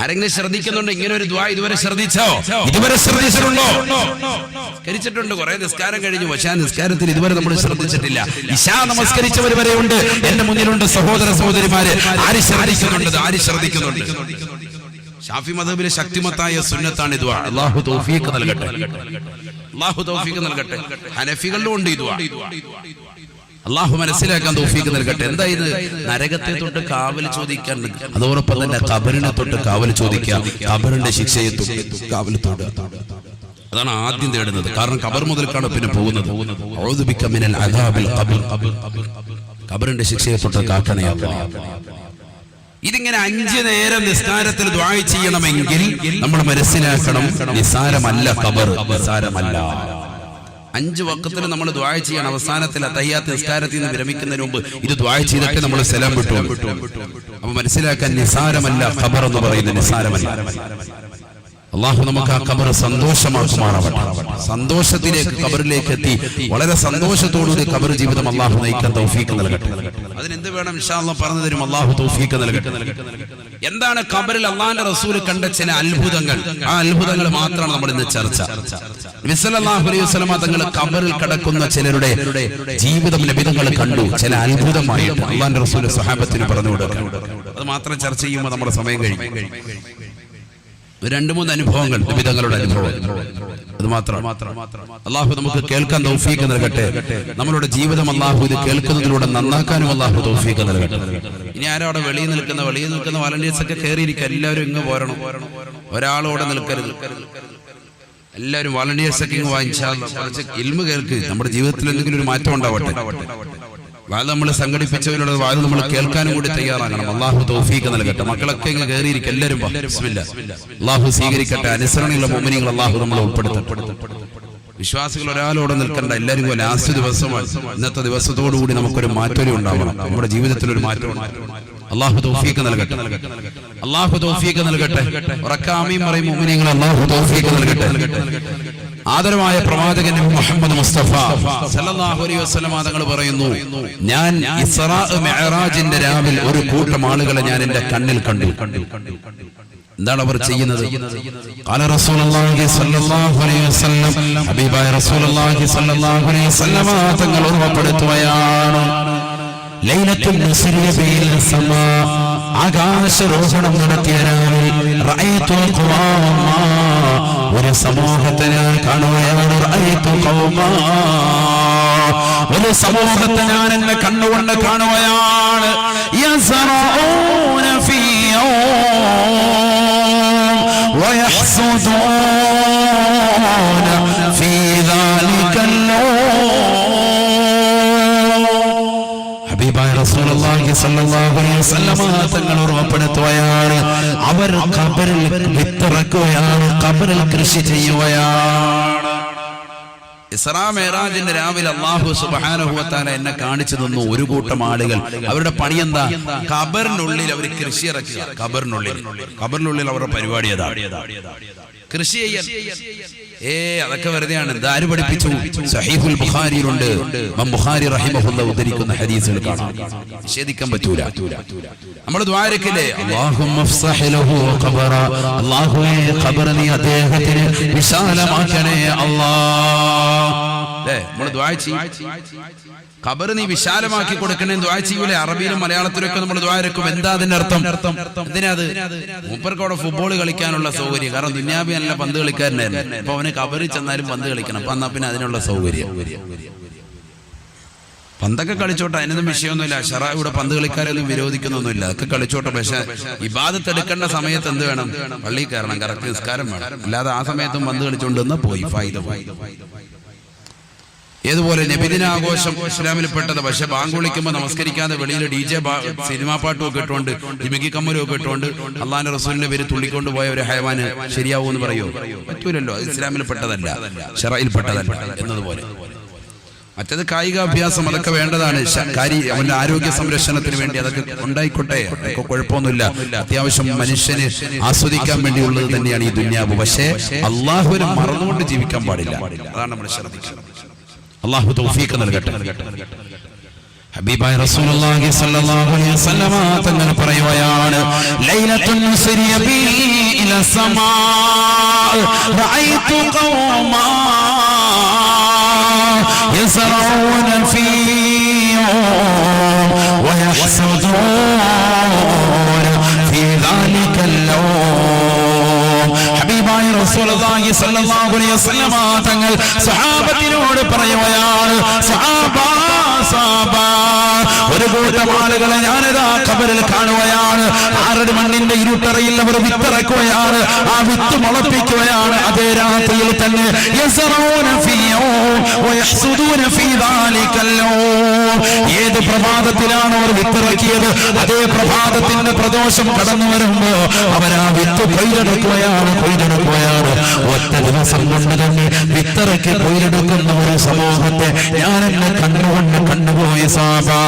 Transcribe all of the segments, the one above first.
ആരെങ്കിലും ശ്രദ്ധിക്കുന്നുണ്ട്? ഇങ്ങനെ ഒരു ദുആ ഇതുവരെ ശ്രദ്ധിച്ചോ? ഇതുവരെ ശ്രദ്ധിച്ചിട്ടുണ്ടോ? കരിച്ചിട്ടുണ്ട്, കുറെ നിസ്കാരം കഴിഞ്ഞു, പക്ഷെ ആ നിസ്കാരത്തിൽ ഇതുവരെ നമ്മൾ ശ്രദ്ധിച്ചിട്ടില്ല. ഇശാ നമസ്കരിച്ചവർ വരെ ഉണ്ട്, എന്റെ മുന്നിലുണ്ട് സഹോദര സഹോദരിമാര്. ആര് ശ്രദ്ധിക്കുന്നുണ്ട്? ആര് ശ്രദ്ധിക്കുന്നുണ്ട്? ഷാഫി മദ്ഹബിലെ ശക്തിമത്തായ സുന്നത്താണ് ദുആ. അല്ലാഹു തൗഫീഖ് നൽകട്ടെ, അല്ലാഹു തൗഫീഖ് നൽകട്ടെ. ഹനഫികളിലും ഉണ്ട് ഈ ദുആ. അള്ളാഹു മനസ്സിലാക്കാൻ തൗഫീഖ് നൽകട്ടെ. എന്താ ഇത്? നരകത്തെ തൊട്ട് കാവൽ ചോദിക്കാൻ, അതോടൊപ്പം തന്നെ ഖബറിനെ തൊട്ട് കാവൽ ചോദിക്കുക, ഖബറിന്റെ ശിക്ഷയെ തൊട്ട് കാവൽ തൊടുക. അതാണ് ആദ്യം തേടുന്നത്. കാരണം ഖബർ മുതൽക്കാണ് പിന്നെ പോകുന്നത്. അഊദു ബിക മിനൽ അദാബിൽ ഖബർ, ഖബറിന്റെ ശിക്ഷയെ തൊട്ട് കാക്കണേ അല്ലാഹ്. ഇതിങ്ങനെ 5 നേരം നിസ്കാരത്തിൽ ദുആ ചെയ്യണമെങ്കിൽ നമ്മൾ മനസ്സിലാക്കണം, നിസാരമല്ല ഖബർ, നിസാരമല്ല. 5 വഖത്തിൽ നമ്മൾ ദുആ ചെയ്യണം. അവസാനത്തിൽ തഹിയ്യാത്ത് നിസ്കാരത്തിൽ നിന്ന് വിരമിക്കുന്നതിന് മുമ്പ് ഇത് ദുആ ചെയ്തിട്ട് നമ്മൾ സലാം വിട്ടു. അപ്പൊ മനസ്സിലാക്കാൻ നിസാരമല്ല ഖബർ എന്ന് പറയുന്നത്, നിസാരമല്ല. അല്ലാഹു നമുക്ക് ആ ഖബർ സന്തോഷമാക്കുമാറാവട്ടെ. സന്തോഷത്തിലേക്ക് ഖബറിലേക്ക് എത്തി വളരെ സന്തോഷത്തോടുകൂടി ഖബർ ജീവിതം അല്ലാഹു നയിക്കാൻ തൗഫീഖ് നൽകട്ടെ. അതിനെന്ത് വേണം ഇൻഷാ അല്ലാഹ് പറഞ്ഞു തരും. അല്ലാഹു തൗഫീഖ് നൽകട്ടെ. എന്താണ് ഖബറിൽ അല്ലാഹുവിന്റെ റസൂൽ കണ്ട ചില അത്ഭുതങ്ങൾ? ആ അത്ഭുതങ്ങൾ മാത്രമാണ് നമ്മൾ ഇന്ന് ചർച്ച. നബി സല്ലല്ലാഹു അലൈഹി വസല്ലം തങ്ങൾ ഖബറിൽ കിടക്കുന്ന ചിലരുടെ ജീവിതം നബിതങ്ങൾ കണ്ടു. ചില അത്ഭുതമായി അല്ലാഹുവിന്റെ റസൂൽ സ്വഹാബത്തിന് പറഞ്ഞു കൊടുക്കും. അത് മാത്രം ചർച്ച ചെയ്യുമ്പോൾ നമ്മുടെ സമയം കഴിഞ്ഞു. 2-3 അനുഭവങ്ങൾ, നബിതങ്ങളുടെ അനുഭവം, അത് മാത്രം. അല്ലാഹു നമുക്ക് കേൾക്കാൻ തൗഫീഖ് നൽകട്ടെ. നമ്മളുടെ ജീവിതം അല്ലാഹു ഇത് കേൾക്കുന്നതിലൂടെ നന്നാക്കാനും അല്ലാഹു തൗഫീഖ് നൽകട്ടെ. ഇനി ആരോ അവിടെ വെളിയിൽ നിൽക്കുന്ന വളണ്ടിയേഴ്സ് ഒക്കെ കയറിയിരിക്കുക. എല്ലാവരും ഇങ്ങ് പോരണം, ഒരാളോടെ നിൽക്കരുത്. എല്ലാവരും വളണ്ടിയേഴ്സ് ഒക്കെ ഇങ്ങ് വാങ്ങിച്ചാൽ ഇൽമ കേൾക്ക്. നമ്മുടെ ജീവിതത്തിൽ എന്തെങ്കിലും ഒരു മാറ്റം ഉണ്ടാവട്ടെ. വാത് നമ്മൾ സംഘടിപ്പിച്ചവരുടെ വാത് നമ്മൾ കേൾക്കാനും കൂടി തയ്യാറാകണം. അല്ലാഹു തൗഫീഖ് നൽകട്ടെ. മക്കളൊക്കെ ഇങ്ങ് കയറിയിരിക്കും. എല്ലാവരും ബിസ്മില്ലാ. അല്ലാഹു സ്വീകരിക്കട്ടെ. അനുസരണയുള്ള മുഅ്മിനീങ്ങൾ അല്ലാഹു നമ്മളെ ഉൾപ്പെടുത്തട്ടെ. വിശ്വാസികൾ ഒരാളോടെ നിൽക്കണ്ട. എല്ലാവരും ലാസ്റ്റ് ദിവസമാണ്. ഇന്നത്തെ ദിവസത്തോടുകൂടി നമുക്കൊരു മാറ്റം ഉണ്ടാവണം. നമ്മുടെ ജീവിതത്തിൽ ഒരു മാറ്റം ഉണ്ടാവണം. അല്ലാഹു തൗഫീഖ് നൽകട്ടെ, അല്ലാഹു തൗഫീഖ് നൽകട്ടെ. ഉറക്കാമീൻ പറയും മുഅ്മിനീങ്ങൾ. അല്ലാഹു തൗഫീഖ് നൽകട്ടെ. ആദരവായ പ്രവാചകൻ മുഹമ്മദ് മുസ്തഫ സല്ലല്ലാഹു അലൈഹി വസല്ലം തങ്ങൾ പറയുന്നു, ഞാൻ ഇസ്റാ മിഅ്റാജിന്റെ രാവിൽ ഒരു കൂട്ടം ആളുകളെ ഞാൻ എന്റെ കണ്ണിൽ കണ്ടു. എന്താണ് അവർ ചെയ്യുന്നത്? ഖാല റസൂലുള്ളാഹി സ്വല്ലല്ലാഹു അലൈഹി വസല്ലം, ഹബീബായ റസൂലുള്ളാഹി സ്വല്ലല്ലാഹു അലൈഹി വസല്ലം തങ്ങൾ ഓർമ്മപ്പെടുത്തുകയാണ്, ലൈലത്തുൽ മുസ്രിയ ബിൽ സമാ, ആകാശരോഹണം നടത്തിയ രാവിൽ റഅയ്തുൽ ഖൗമ, ഒരു സമൂഹത്തെ ഞാൻ കാണുകയാണ്. റഅയ്തു ഖൗമ, ഒരു സമൂഹത്തെ ഞാൻ എന്നെ കണ്ണുകൊണ്ട് കാണുകയാണ്. യസ്റഊന ഫീ ويحسدون في ذلك ഹബീബായ റസൂലുള്ളാഹി സ്വല്ലല്ലാഹു അലൈഹി വസല്ലം തങ്ങൾ ഓർമ്മപ്പെടുത്തുകയാണ്, അവർ ഖബറിൽ വിത്തിറക്കുകയാണ്, ഖബറിൽ കൃഷി ചെയ്യുകയാണ്. ഇസ്രാ മിഅ്റാജിന്റെ രാവിലെ അല്ലാഹു സുബ്ഹാനഹു വ തആല എന്നെ കാണിച്ചു തന്നു ഒരു കൂട്ടം ആളുകൾ. അവരുടെ പണി എന്താ? ഖബറിനുള്ളിൽ അവർ കൃഷി ഇറക്കുക. ഖബറിനുള്ളിൽ അവരുടെ പരിപാടി അതാണ്, കൃഷി ചെയ്യാൻ. അതൊക്കെ വെറുതെയാണ്. ഇതാര് പഠിപ്പിച്ചു? സഹീഹുൽ ബുഖാരിയിലുണ്ട്. ഇമാം ബുഖാരി റഹിമഹുല്ലാഹ് ഉദ്ധരിക്കുന്ന ഹദീസുകൾ കാണാം, നിഷേധിക്കാൻ പറ്റൂല. നമ്മൾ ദുആരക്കില്ലേ, അല്ലാഹുമ്മ ഫ്സഹ് ലഹു ഖബറ, അല്ലാഹുവേ ഖബർ നീ അദ്ദേഹത്തിന് വിശാലമാക്കണേ അല്ലാഹ്. നമ്മൾ ദുആ ചെയ്യും, ഖബർ നീ വിശാലമാക്കി കൊടുക്കണേ ദുആ ചെയ്യൂലേ? അറബിയിലും മലയാളത്തിലും ഒക്കെ നമ്മൾ ദുആ ഇറക്കും. എന്താ അതിന്റെ അർത്ഥം? എന്തിനാത്? മൂപ്പർക്കവിടെ ഫുട്ബോൾ കളിക്കാനുള്ള സൗകര്യം. കാരണം ദുനിയാബി നല്ല പന്ത് കളിക്കാരനായിരുന്നു. അപ്പൊ അവന് ഖബറിൽ ചെന്നാലും പന്ത് കളിക്കണം. അപ്പൊ എന്നാ പിന്നെ അതിനുള്ള സൗകര്യം. പന്തൊക്കെ കളിച്ചോട്ടെ, അതിനൊന്നും വിഷയമൊന്നുമില്ല. ശറഅയുടെ പന്ത് കളിക്കാരൊന്നും വിരോധിക്കുന്നൊന്നുമില്ല. അതൊക്കെ കളിച്ചോട്ടെ. പക്ഷെ ഇബാദത്ത് എടുക്കേണ്ട സമയത്ത് എന്ത് വേണം? പള്ളിയിൽ കയറണം, കറക്റ്റ് നിസ്കാരം വേണം. അല്ലാതെ ആ സമയത്തും പന്ത് കളിച്ചോണ്ടെന്ന് പോയി ഫായിദ പോയി. ഏതുപോലെ നബിദിനാഘോഷം ഇസ്ലാമിൽ പെട്ടത്. പക്ഷെ ബാങ്ക് വിളിക്കുമ്പോൾ നമസ്കരിക്കാതെ വെളിയിൽ DJ സിനിമാ പാട്ടും ഒക്കെ ഇട്ടുകൊണ്ട് ജിമിക്കി കമ്മലും ഒക്കെ ഇട്ടുകൊണ്ട് അള്ളാന്റെ റസൂലിന്റെ പേര് തുള്ളിക്കൊണ്ട് പോയ ഒരു ഹയവാന് ശരിയാവൂന്ന് പറയോ? പറ്റൂലല്ലോ. അത് ഇസ്ലാമിൽ പെട്ടതല്ല, ശറഇൽ പെട്ടതല്ല എന്നതുപോലെ. മറ്റത് കായികാഭ്യാസം, അതൊക്കെ വേണ്ടതാണ്. അവന്റെ ആരോഗ്യ സംരക്ഷണത്തിന് വേണ്ടി അതൊക്കെ ഉണ്ടായിക്കോട്ടെ, അതൊക്കെ കുഴപ്പമൊന്നുമില്ല. അത്യാവശ്യം മനുഷ്യന് ആസ്വദിക്കാൻ വേണ്ടിയുള്ളത് തന്നെയാണ് ഈ ദുനിയാവ്. പക്ഷേ അള്ളാഹുവിനെ മറന്നുകൊണ്ട് ജീവിക്കാൻ പാടില്ല. അതാണ് നമ്മൾ ശ്രദ്ധിക്കുന്നത്. അല്ലാഹു തൗഫീഖ് നൽകട്ടെ. ഹബീബായ റസൂലുള്ളാഹി സ്വല്ലല്ലാഹു അലൈഹി വസല്ലമ തങ്ങൾ പറയുകയാണ് ലൈലത്തുൻ മുസ്രിയ ബി ഇലാ സമാ റഅയ്തു ഖൗമാ യസ്റഊന ഫീ വയഹ്സദൂന ഫീ ദാലികൽ യൗം. ഹബീബായ റസൂലുള്ളാഹി സ്വല്ലല്ലാഹു അലൈഹി വസല്ലമ തങ്ങൾ സഹാബത്തിനോട് പറയുകയാണ് ഒരു കൂട്ടം ആളുകളെ ഞാനിതാ ഖബറിൽ കാണുകയാണ്. ആറടി മണ്ണിന്റെ ഇരുട്ടറയിൽ അവർ വിത്തിറക്കുകയാണ്. ആ വിത്ത് മുളപ്പിക്കുകയാണ്. അതേ രാത്രിയിൽ തന്നെ ഏത് പ്രഭാതത്തിലാണ് അവർ വിത്തിറക്കിയത് അതേ പ്രഭാതത്തിന്റെ പ്രദോഷം കടന്നു വരുമ്പോ അവരാ വിത്ത് കൊയ്തെടുക്കുകയാണ്. ഒറ്റ ദിവസം കൊണ്ട് തന്നെ വിത്തിറക്കി കൊയ്തെടുക്കുന്ന ഒരു സമൂഹത്തെ ഞാൻ എന്നെ കണ്ടുപോയി സാബാ.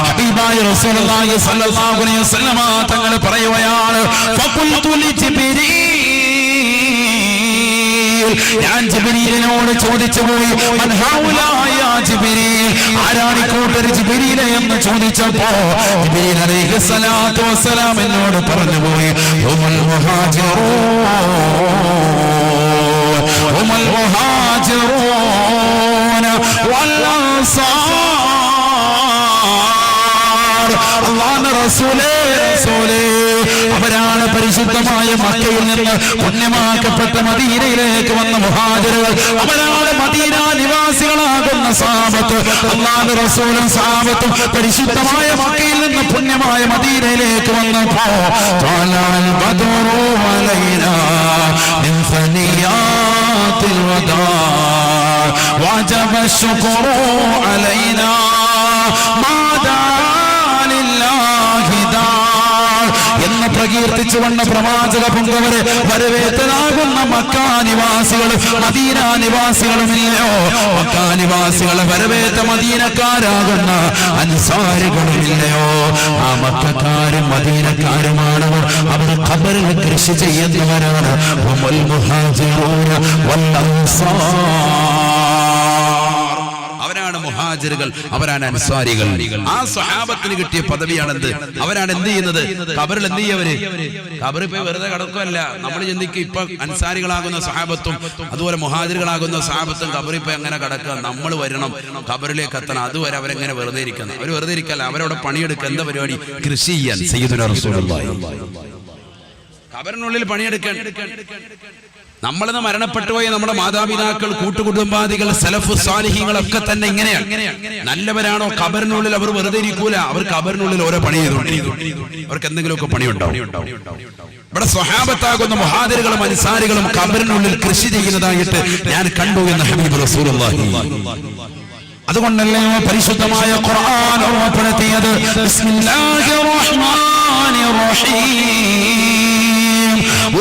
ഹബീബായ റസൂലുള്ളാഹി സ്വല്ലല്ലാഹു അലൈഹി വസല്ലമ തങ്ങൾ പറയുകയാണ് ഫഖുൽതു ലിജിബ്രീൽ, ഞാൻ ജിബ്രീലിനോട് ചോദിച്ചു പോയി മൻ ഹൗലാ യാ ജിബ്രീൽ, ആരാണ് ഈ കൂട്ടർ ജിബ്രീൽ എന്ന് ചോദിച്ചപ്പോ ജിബ്രീൽ അലൈഹിസ്സലാത്തു വസ്സലാം എന്നോട് പറഞ്ഞു പോയി ഹുമുൽ മുഹാജിറൂന വൽ അൻസാർ. അല്ലാഹുവിന്റെ റസൂലേ അവരാണ് പരിശുദ്ധമായ മക്കയിൽ നിന്ന് പുണ്യമാക്കപ്പെട്ട മദീനയിലേക്ക് വന്ന മുഹാജിറുകൾ. അവരാണ് മദീന നിവാസികളാകുന്ന സഹാബത്ത്. അല്ലാഹുവിന്റെ റസൂലും സഹാബത്തും പരിശുദ്ധമായ മക്കയിൽ നിന്ന് പുണ്യമായ മദീനയിലേക്ക് വന്നപ്പോ ത്വലഅൽ ബദ്റു അലൈനാ മിൻ സനിയാത്തിൽ വദാ വജബ ശുക്റു അലൈനാ മാദാ ലില്ലാഹി ദാ എന്ന് പ്രകീർത്തിച്ചുകൊണ്ട് പ്രവാചക പൊങ്കവരെ വരവേറ്റനാകുന്ന മക്കാനിവാസികളും മദീന നിവാസികളുമില്ലയോ? മക്കാനിവാസികളെ വരവേറ്റ മദീനക്കാരാകുന്ന അൻസാരികളുമില്ലയോ? ആ മക്കക്കാരും മദീനക്കാരുമാണവർ. അവർ ഖബറിൽ കൃഷി ചെയ്യുന്നവരാണ്. ഹുമുൽ മുഹാജിറൂന വൽ അൻസാർ. അവരാണ് മുഹാജിറുകൾ, അവരാണ് അൻസാരികൾ. ആ സ്വഹാബത്തിന് കിട്ടിയ പദവിയാണെന്ത്? അവരാണ് എന്ത് ചെയ്യുന്നത്? ഖബറിൽ എന്ത് ചെയ്യവര്? ഖബറിൽ പോയി വെറുതെ കിടക്കുകയല്ല. നമ്മൾ ചിന്തിക്കും ഇപ്പൊ അൻസാരികളാകുന്ന സ്വഹാബത്തും അതുപോലെ മുഹാജിറുകളാകുന്ന സ്വഹാബത്തും ഖബറിൽ പോയി അങ്ങനെ കിടക്കുക. നമ്മൾ വരണം ഖബറിലേക്ക് എത്തണം. അതുവരെ അവരെങ്ങനെ വെറുതെ ഇരിക്കണം? അവർ വെറുതെ ഇരിക്കല്ല, അവരവിടെ പണിയെടുക്കുക. എന്താ പരിപാടി? കൃഷി ചെയ്യാൻ. സയ്യിദുനാ റസൂലുള്ളാഹി ഖബറിനുള്ളിൽ പണിയെടുക്കാൻ. നമ്മളിന്ന് മരണപ്പെട്ടുപോയ നമ്മുടെ മാതാപിതാക്കൾ, കൂട്ടുകുടുംബാദികൾ, സലഫ് സാലിഹീങ്ങളൊക്കെ തന്നെ ഇങ്ങനെയാണ്. നല്ലവരാണോ? ഖബറിനുള്ളിൽ അവർ വെറുതെ ഇരിക്കൂല. അവർ ഖബറിനുള്ളിൽ ഓരോ പണി ചെയ്തുകൊണ്ടിരിക്കും. അവർക്ക് എന്തെങ്കിലുമൊക്കെ പണിയുണ്ടാവും. ഇവിടെ സ്വഹാബത്താകുന്ന മുഹാജിറുകളും അൻസാരികളും ഖബറിനുള്ളിൽ കൃഷി ചെയ്യുന്നതായിട്ട് ഞാൻ കണ്ടു എന്ന് ഹബീബ് റസൂലുള്ളാഹി. അതുകൊണ്ടല്ലേ പരിശുദ്ധമായ ഖുർആൻ ഓർമ്മപ്പെടുത്തിയത് ബിസ്മില്ലാഹിർ റഹ്മാനിർ റഹീം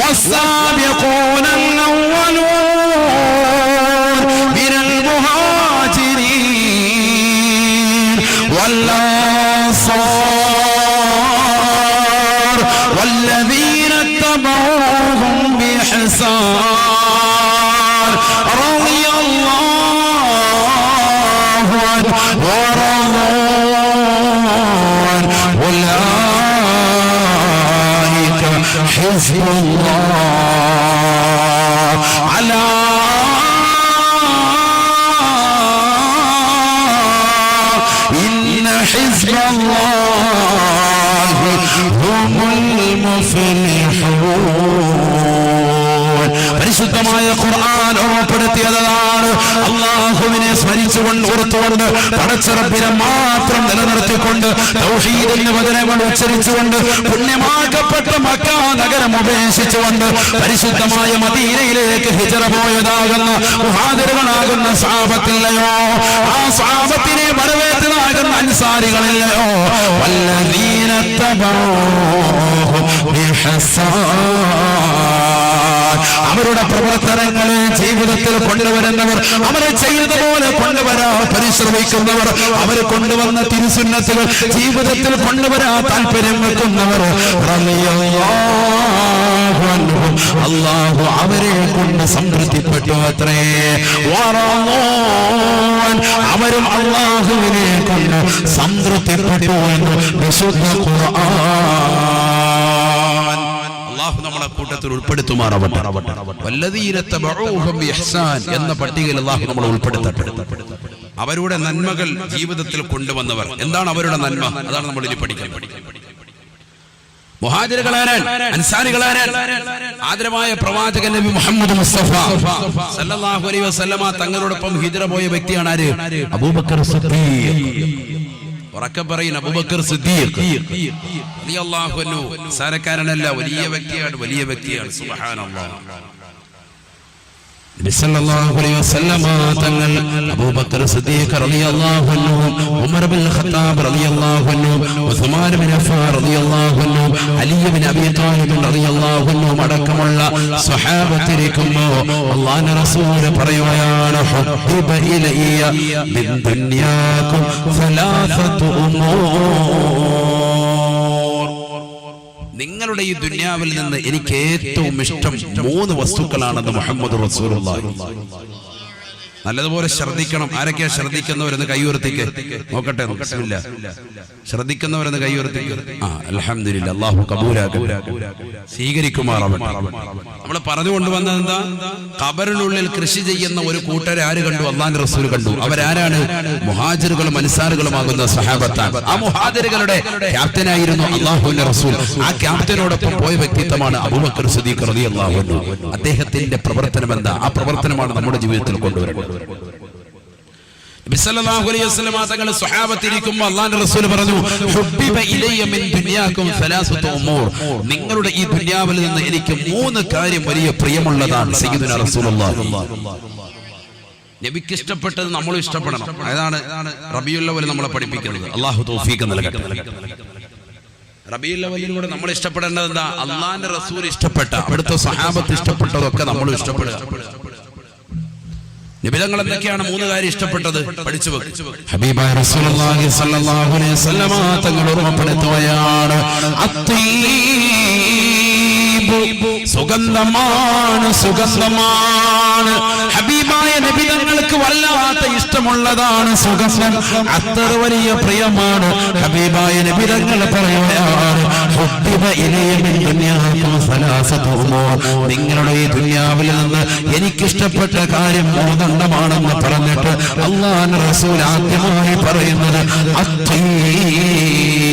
والسابقون الأولون من المهاجرين والأنصار والذين اتبعوهم بإحسان رضي الله عنهم ورضوا حزب الله على إن حزب الله هم المفلحون. പരിശുദ്ധമായ ഖുർആൻ ഓർമ്മപ്പെടുത്തിയതാണ്. അല്ലാഹുവിനെ സ്മരിച്ചുകൊണ്ട് ഓർത്തുകൊണ്ട് പടച്ചറബിനെ മാത്രം നിലനിർത്തിക്കൊണ്ട് തൗഹീദിന്റെ വചനങ്ങൾ ഉച്ചരിച്ചുകൊണ്ട് പുണ്യമാക്കപ്പെട്ട മക്ക നഗരം ഉപേക്ഷിച്ചുകൊണ്ട് പരിശുദ്ധമായ മദീനയിലേക്ക് ഹിജറ പോയതാകുന്ന മുഹാജിറുകളാകുന്ന സ്വഹാബത്തില്ലയോ? ആ സ്വഹാബത്തിനെ വരവേറ്റതാകുന്ന അൻസാരികളില്ലയോ? വല്ലദീന തബഊഹും ബിഹസാൻ. അവരുടെ പ്രവർത്തനങ്ങളെ ജീവിതത്തിൽ കൊണ്ടുവരുന്നവർ, അവരെ ചെയ്തതുപോലെ കൊണ്ടുവരാൻ പരിശ്രമിക്കുന്നവർ, അവർ കൊണ്ടുവന്ന തിരുസുന്നത്തുകൾ ജീവിതത്തിൽ കൊണ്ടുവരാൻ താല്പര്യം വെക്കുന്നവർ റളിയല്ലാഹു അൻഹു അല്ലാഹു അവരെ കൊണ്ട് സംതൃപ്തിപ്പെട്ടു അത്രേ. അവരും അല്ലാഹുവിനെ കൊണ്ട് സംതൃപ്തിപ്പെട്ടു എന്ന് വിശുദ്ധ ഖുർആൻ. അല്ലാഹു നമ്മളെ കൂട്ടത്തിൽ ഉൾപ്പെടുത്തുമാറാവട്ടെ. വല്ലദീന തബഊഹും ബിഇഹ്സാൻ എന്ന പട്ടികയിൽ അല്ലാഹു നമ്മളെ ഉൾപ്പെടുത്തട്ടെ. അവരുടെ നന്മകൾ ജീവിതത്തിൽ കൊണ്ടുവന്നവർ. എന്താണ് അവരുടെ നന്മ? അതാണ് നമ്മൾ ഇനി പഠിക്കാൻ. മുഹാജിറുകളാരാൻ, അൻസാരികളാരാൻ? ആദരവായ പ്രവാചകൻ നബി മുഹമ്മദ് മുസ്തഫ സല്ലല്ലാഹു അലൈഹി വസല്ലമ തങ്ങളോടൊപ്പം ഹിജ്റ പോയ വ്യക്തിയാണ് ആര്? അബൂബക്കർ സിദ്ദീഖ്. ഉറക്കെ പറയുന്ന അബൂബക്കർ സിദ്ദീഖ് റളിയല്ലാഹു അൻഹു സാരക്കാരനല്ല, വലിയ വ്യക്തിയാണ്, വലിയ വ്യക്തിയാണ്. സുബ്ഹാനല്ലാഹ്. നബി സല്ലല്ലാഹു അലൈഹി വസല്ലമ തങ്ങൾ അബൂബക്കർ സിദ്ദീഖ് റളിയല്ലാഹു അൻഹു, ഉമർ ഇബ്നുൽ ഖത്താബ് റളിയല്ലാഹു അൻഹു, ഉസ്മാൻ ഇബ്നു അഫ്ഫാൻ റളിയല്ലാഹു അൻഹു, അലി ഇബ്നു അബീ ത്വാലിബ് റളിയല്ലാഹു അൻഹു അടക്കമുള്ള സ്വഹാബത്തിരിക്കുമ്പോൾ അല്ലാഹുവിന്റെ റസൂൽ പറയുകയാണ്, ഹുബ്ബിബ ഇലയ്യ മിൻ ദുനിയാകും സലാസതു ഉമൂർ. നിങ്ങളുടെ ഈ ദുനിയാവിൽ നിന്ന് എനിക്ക് ഏറ്റവും ഇഷ്ടം 3 വസ്തുക്കളാണെന്ന് മുഹമ്മദ് റസൂലുള്ളാഹി. നല്ലതുപോലെ ശ്രദ്ധിക്കണം. ആരൊക്കെയാ ശ്രദ്ധിക്കുന്നവരെന്ന് കൈയുയർത്തിക്ക് നോക്കട്ടെ. ബിസ്മില്ലാ. ശ്രദ്ധിക്കുന്നവരെന്ന് കൈയുയർത്തിക്ക്. അൽഹംദുലില്ലാ. അല്ലാഹു കബൂലാക്കട്ടെ, സ്വീകരിക്കുമാറാവട്ടെ. നമ്മൾ പറഞ്ഞു കൊണ്ടുവന്നത് എന്താ? ഖബറിനുള്ളിൽ കൃഷി ചെയ്യുന്ന ഒരു കൂട്ടരെ ആര് കണ്ടു? അല്ലാഹുവിന്റെ റസൂൽ കണ്ടു. അവരാരാണ്? മുഹാജിറുകളും അൻസാറുകളുമാകുന്ന സഹാബത്താണ്. ആ മുഹാജിറുകളുടെ ക്യാപ്റ്റനായിരുന്നു അല്ലാഹുവിന്റെ റസൂൽ. ആ ക്യാപ്റ്റനോടൊപ്പം പോയ വ്യക്തിത്വമാണ് അബൂബക്കർ സിദ്ദീഖ് റളിയല്ലാഹു അൻഹു. അദ്ദേഹത്തിന്റെ പ്രവർത്തനം എന്താ? ആ പ്രവർത്തനമാണ് നമ്മുടെ ജീവിതത്തിൽ കൊണ്ടുവരേണ്ടത്. നബി സല്ലല്ലാഹു അലൈഹി വസല്ലം തങ്ങൾ സ്വഹാബത്തിരിക്കുമ്പോൾ അല്ലാഹുവിന്റെ റസൂൽ പറഞ്ഞു, ഹുബ്ബിബ ഇലയ്യ മിൻ ദുനിയാകും സലാസതു ഉമൂർ. നിങ്ങളുടെ ഈ ദുനിയാവിൽ നിന്ന് എനിക്ക് 3 കാര്യം വലിയ പ്രിയമുള്ളതാണ്. സയ്യിദുനാ റസൂലുള്ളാഹി. നബിക്ക് ഇഷ്ടപ്പെട്ടത് നമ്മളും ഇഷ്ടപ്പെടണം. അതാണ് റബീഉൽ അവ്വൽ നമ്മളെ പഠിപ്പിക്കുന്നത്. അല്ലാഹു തൗഫീഖ് നൽകട്ടെ. റബീഉൽ അവ്വലിലൂടെ നമ്മൾ ഇഷ്ടപ്പെടേണ്ടത് എന്താ? അല്ലാഹുവിന്റെ റസൂൽ ഇഷ്ടപ്പെട്ട, അവിടുത്തെ സ്വഹാബത്ത് ഇഷ്ടപ്പെട്ടതൊക്കെ നമ്മളും ഇഷ്ടപ്പെടുക. നിബിധങ്ങൾ എന്തൊക്കെയാണ് 3 കാര്യം ഇഷ്ടപ്പെട്ടത്? പഠിച്ചു വെക്കും. ഹബീബായ റസൂലുള്ളാഹി സ്വല്ലല്ലാഹു അലൈഹി വസല്ലമ തങ്ങൾ ഓർമ്മപ്പെടുത്തുകയാണ്, സുഗന്ധമാണ്, സുഗന്ധമാണ്. ഹബീബായ നബിതങ്ങൾക്ക് വല്ലാത്ത ഇഷ്ടമുള്ളതാണ് സുഗന്ധം. അത്ര വലിയ പ്രിയമാണ്. ഹബീബായ നബിതങ്ങൾ പറയുകയാണ്, ഹുബ്ബിബ ഇലയ്യ മിൻ ദുനിയാകും സലാസതു ഉമൂർ. നിങ്ങളുടെ ഈ ദുനിയാവിൽ നിന്ന് എനിക്കിഷ്ടപ്പെട്ട കാര്യം 3 ാണെന്ന് പറഞ്ഞിട്ട് അല്ലാഹുവിന്റെ റസൂൽ ആദ്യമായി പറയുന്നത് അത്തീബ്.